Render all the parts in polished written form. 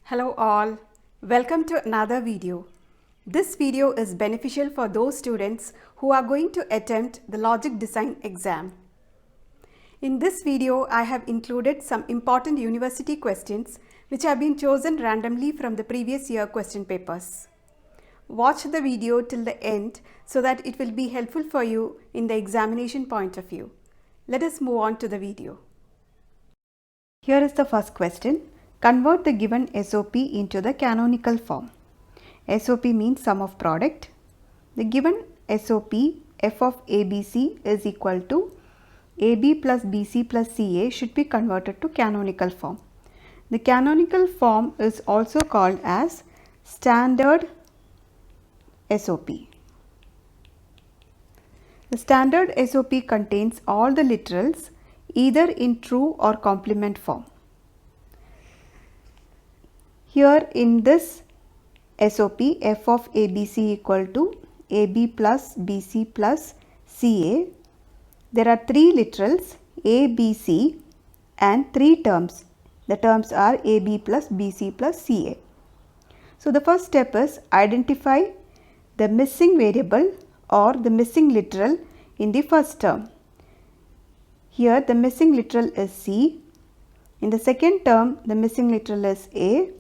Hello all, welcome to another video. This video is beneficial for those students who are going to attempt the logic design exam. In this video, I have included some important university questions which have been chosen randomly from the previous year question papers. Watch the video till the end so that it will be helpful for you in the examination point of view. Let us move on to the video. Here is the first question. Convert the given SOP into the canonical form. SOP means sum of product. The given SOP f of ABC is equal to AB plus BC plus CA should be converted to canonical form. The canonical form is also called as standard SOP. The standard SOP contains all the literals either in true or complement form. Here in this SOP, f of ABC equal to AB plus BC plus CA, there are three literals A, B, C and three terms. The terms are AB plus BC plus CA. So the first step is identify the missing variable or the missing literal in the first term. Here the missing literal is C. In the second term, the missing literal is A.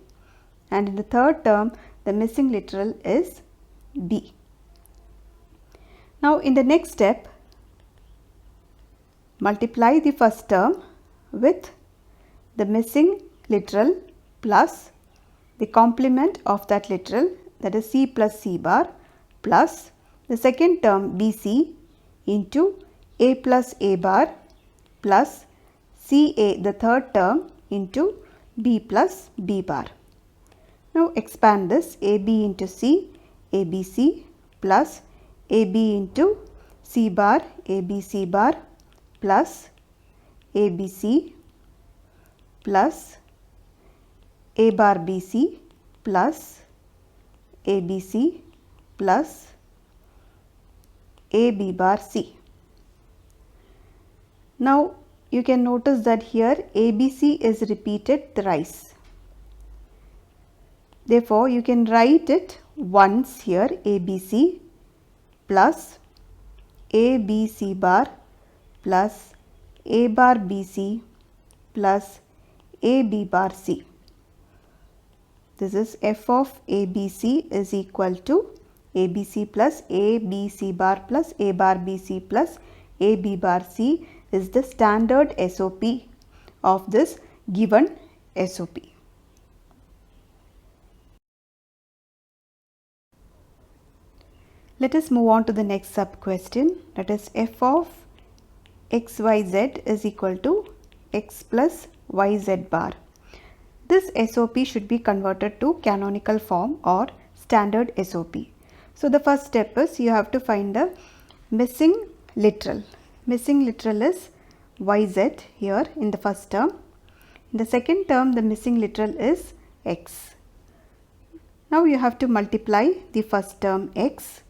And in the third term, the missing literal is B. Now in the next step, multiply the first term with the missing literal plus the complement of that literal, that is C plus C bar, plus the second term BC into A plus A bar plus CA, the third term, into B plus B bar. Now expand this AB into C, ABC plus AB into C bar, ABC bar plus ABC plus A bar BC plus ABC plus AB bar C. Now you can notice that here ABC is repeated thrice. Therefore, you can write it once here ABC plus ABC bar plus A bar BC plus AB bar C. This is f of ABC is equal to ABC plus ABC bar plus A bar BC plus AB bar C is the standard SOP of this given SOP. Let us move on to the next sub question, that is f of xyz is equal to x plus yz bar. This SOP should be converted to canonical form or standard SOP. So the first step is you have to find the missing literal. Missing literal is yz here in the first term. In the second term, the missing literal is x. Now you have to multiply the first term x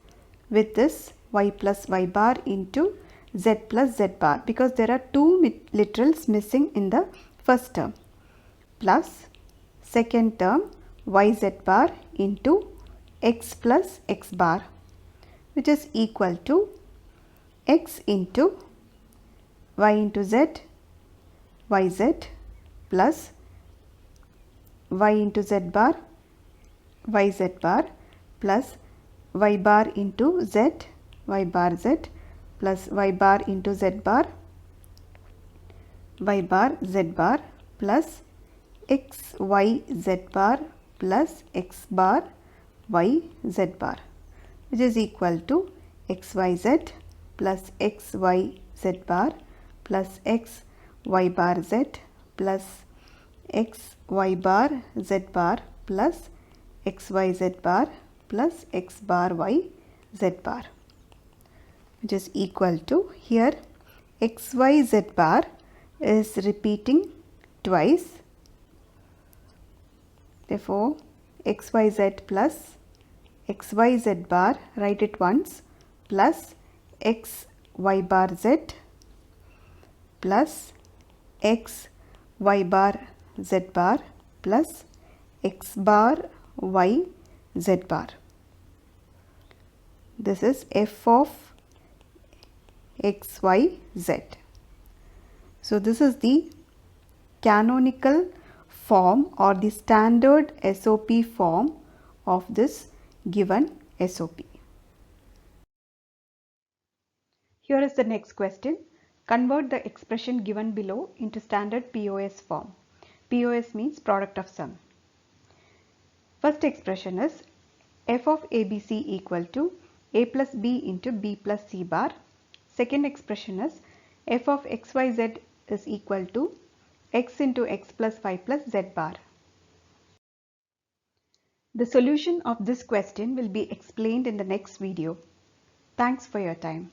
with this y plus y bar into z plus z bar, because there are two literals missing in the first term, plus second term yz bar into x plus x bar, which is equal to x into y into z yz plus y into z bar yz bar plus y bar into z y bar z plus y bar into z bar y bar z bar plus x y z bar plus x bar y z bar, which is equal to x y z plus x y z bar plus x y bar z plus x y bar z bar plus x y z bar plus x bar y z bar, which is equal to, here x y z bar is repeating twice. Therefore, x y z plus x y z bar, write it once, plus x y bar z plus x y bar z bar plus x bar y z bar. This is f of x, y, z. So this is the canonical form or the standard SOP form of this given SOP. Here is the next question. Convert the expression given below into standard POS form. POS means product of sum. First expression is f of ABC equal to a plus b into b plus c bar. Second expression is f of xyz is equal to x into x plus y plus z bar. The solution of this question will be explained in the next video. Thanks for your time.